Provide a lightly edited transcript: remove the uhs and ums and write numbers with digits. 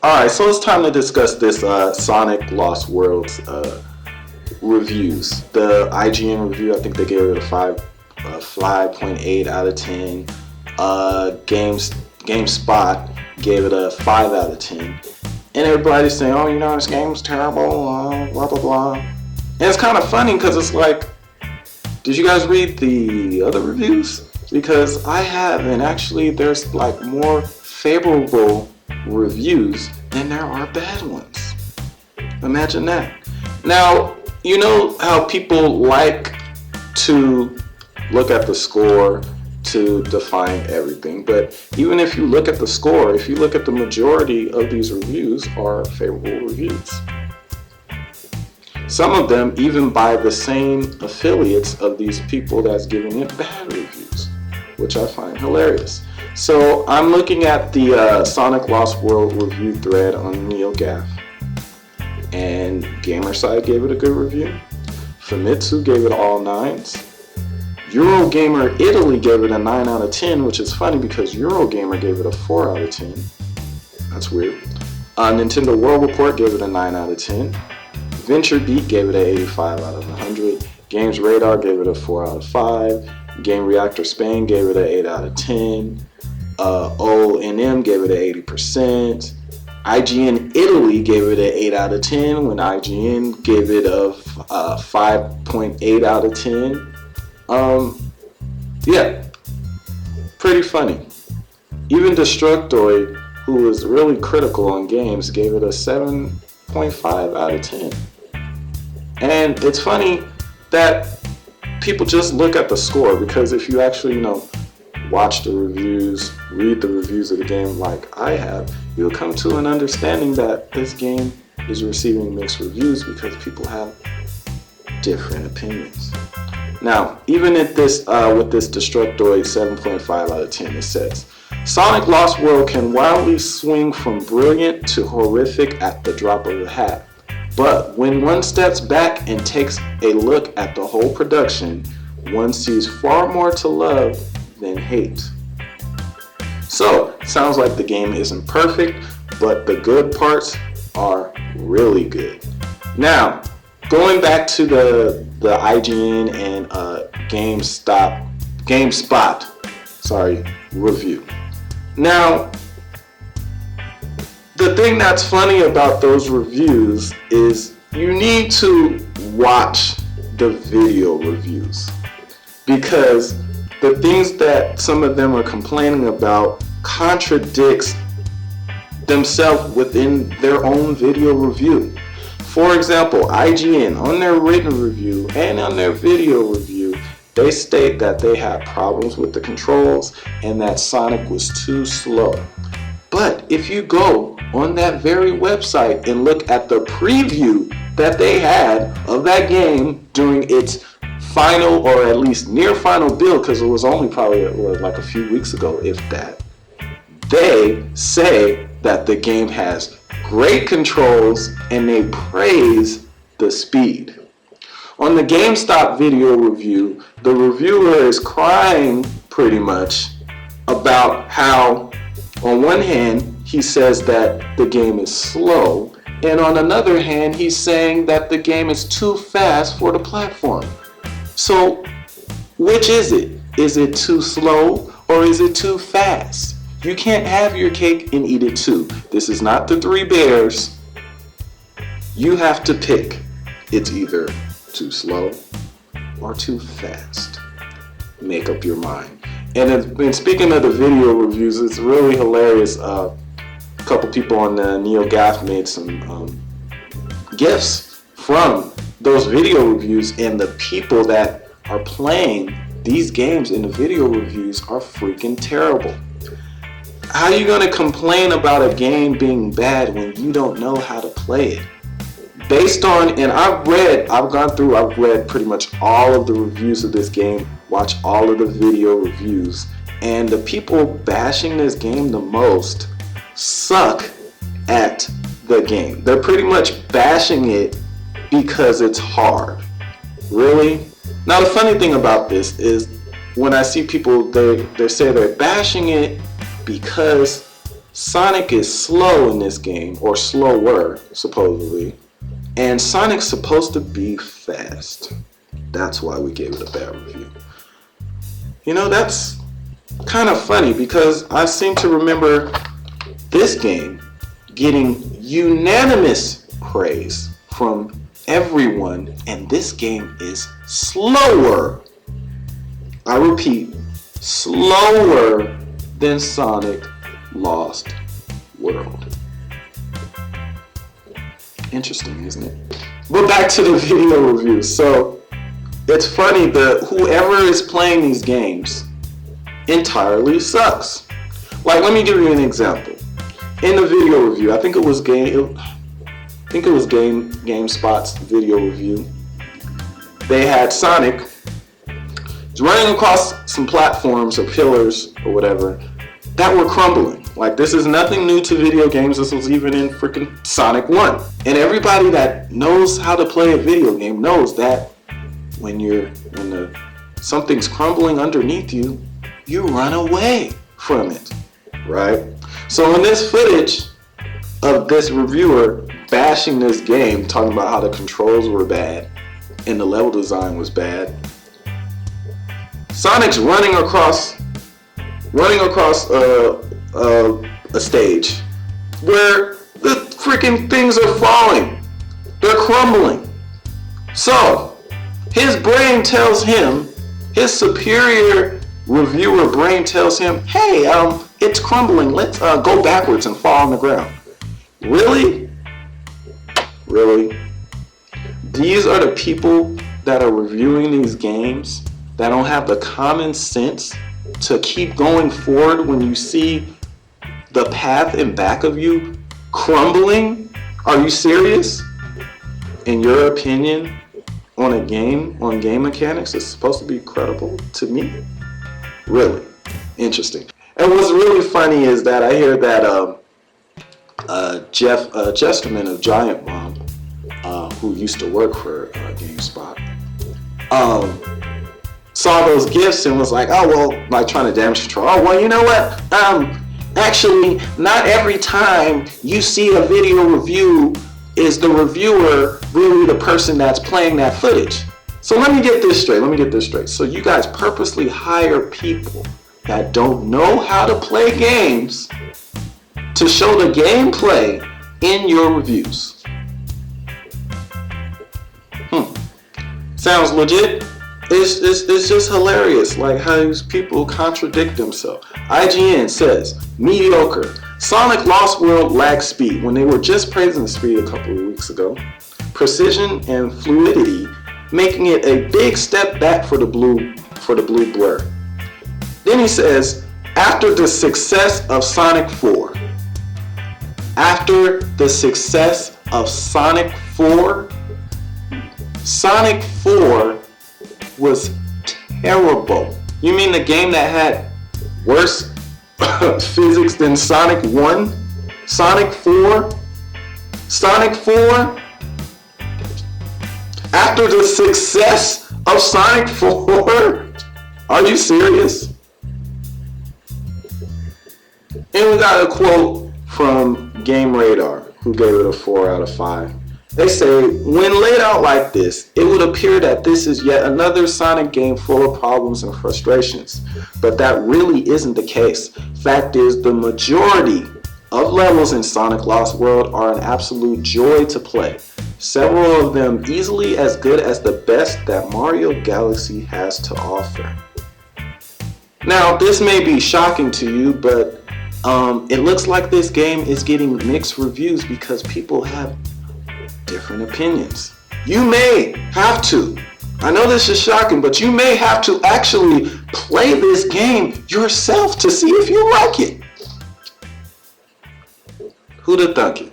Alright, so it's time to discuss this Sonic Lost Worlds reviews. The IGN review, I think they gave it a 5.8 out of 10. GameSpot gave it a 5 out of 10. And everybody's saying, oh, this game's terrible, blah, blah, blah. And it's kind of funny because it's like, did you guys read the other reviews? Because I have, and actually there's like more favorable reviews than there are bad ones. Imagine that. Now, you know how people like to look at the score to define everything, but even if you look at the score, if you look at the majority of these reviews are favorable reviews. Some of them even by the same affiliates of these people that's giving it bad reviews, which I find hilarious. So I'm looking at the Sonic Lost World review thread on NeoGAF, and Gamerside gave it a good review. Famitsu gave it all 9s. Eurogamer Italy gave it a 9 out of 10, which is funny because Eurogamer gave it a 4 out of 10. That's weird. Nintendo World Report gave it a 9 out of 10. VentureBeat gave it an 85 out of 100. Games Radar gave it a 4 out of 5. Game Reactor Spain gave it an 8 out of 10. O&M gave it an 80%. IGN Italy gave it an 8 out of 10 when IGN gave it a 5.8 out of 10. Yeah, pretty funny. Even Destructoid, who was really critical on games, gave it a 7.5 out of 10. And it's funny that people just look at the score, because if you actually, watch the reviews, read the reviews of the game like I have, you'll come to an understanding that this game is receiving mixed reviews because people have different opinions. Now, even at this, with this Destructoid 7.5 out of 10, it says, Sonic Lost World can wildly swing from brilliant to horrific at the drop of a hat. But when one steps back and takes a look at the whole production, one sees far more to love than hate. So, sounds like the game isn't perfect, but the good parts are really good. Now, going back to the IGN and GameSpot review. Now, the thing that's funny about those reviews is you need to watch the video reviews, because the things that some of them are complaining about contradicts themselves within their own video review. For example, IGN, on their written review and on their video review, they state that they had problems with the controls and that Sonic was too slow. But if you go on that very website and look at the preview that they had of that game during its final, or at least near final build, because it was only probably like a few weeks ago, if that, they say that the game has great controls and they praise the speed. On the GameStop video review, the reviewer is crying pretty much about how, on one hand, he says that the game is slow, and on another hand, he's saying that the game is too fast for the platform. So, which is it? Is it too slow or is it too fast? You can't have your cake and eat it too. This is not the Three Bears. You have to pick. It's either too slow or too fast. Make up your mind. And speaking of the video reviews, it's really hilarious. A couple people on the NeoGAF made some gifs from those video reviews, and the people that are playing these games in the video reviews are freaking terrible. How are you going to complain about a game being bad when you don't know how to play it? Based on, and I've read pretty much all of the reviews of this game, watched all of the video reviews, and the people bashing this game the most suck at the game. They're pretty much bashing it because it's hard. Really? Now the funny thing about this is when I see people, they say they're bashing it because Sonic is slow in this game, or slower, supposedly, and Sonic's supposed to be fast. That's why we gave it a bad review. You know, that's kind of funny because I seem to remember this game getting unanimous praise from everyone, and this game is slower. I repeat, slower than Sonic Lost World. Interesting, isn't it? But back to the video review. So it's funny that whoever is playing these games entirely sucks. Like, let me give you an example. In the video review, I think it was GameSpot's video review. They had Sonic running across some platforms or pillars or whatever that were crumbling. Like, this is nothing new to video games. This was even in freaking Sonic 1. And everybody that knows how to play a video game knows that when something's crumbling underneath you, you run away from it, right? So in this footage of this reviewer bashing this game, talking about how the controls were bad and the level design was bad, Sonic's running across a stage where the freaking things are falling. They're crumbling. So his brain tells him, his superior reviewer brain tells him, hey, it's crumbling. Let's go backwards and fall on the ground. Really? Really? These are the people that are reviewing these games that don't have the common sense to keep going forward when you see the path in back of you crumbling? Are you serious? In your opinion on a game, on game mechanics, is supposed to be credible to me? Really? Interesting. And what's really funny is that I hear that Jeff Chesterman of Giant Bomb, who used to work for GameSpot, saw those gifts and was like, oh, well, like trying to damage control. Oh, well, you know what? Actually, not every time you see a video review is the reviewer really the person that's playing that footage. So let me get this straight. So you guys purposely hire people that don't know how to play games to show the gameplay in your reviews. Sounds legit. It's just hilarious, like how these people contradict themselves. IGN says, mediocre. Sonic Lost World lacks speed. When they were just praising the speed a couple of weeks ago. Precision and fluidity, making it a big step back for the blue blur. Then he says, after the success of Sonic 4, Sonic 4 was terrible. You mean the game that had worse physics than Sonic 1? Sonic 4? After the success of Sonic 4? Are you serious? And we got a quote from Game Radar, who gave it a 4 out of 5. They say, when laid out like this, it would appear that this is yet another Sonic game full of problems and frustrations. But that really isn't the case. Fact is, the majority of levels in Sonic Lost World are an absolute joy to play. Several of them easily as good as the best that Mario Galaxy has to offer. Now, this may be shocking to you, but it looks like this game is getting mixed reviews because people have different opinions. You may have to, I know this is shocking, but you may have to actually play this game yourself to see if you like it. Who'da thunk it?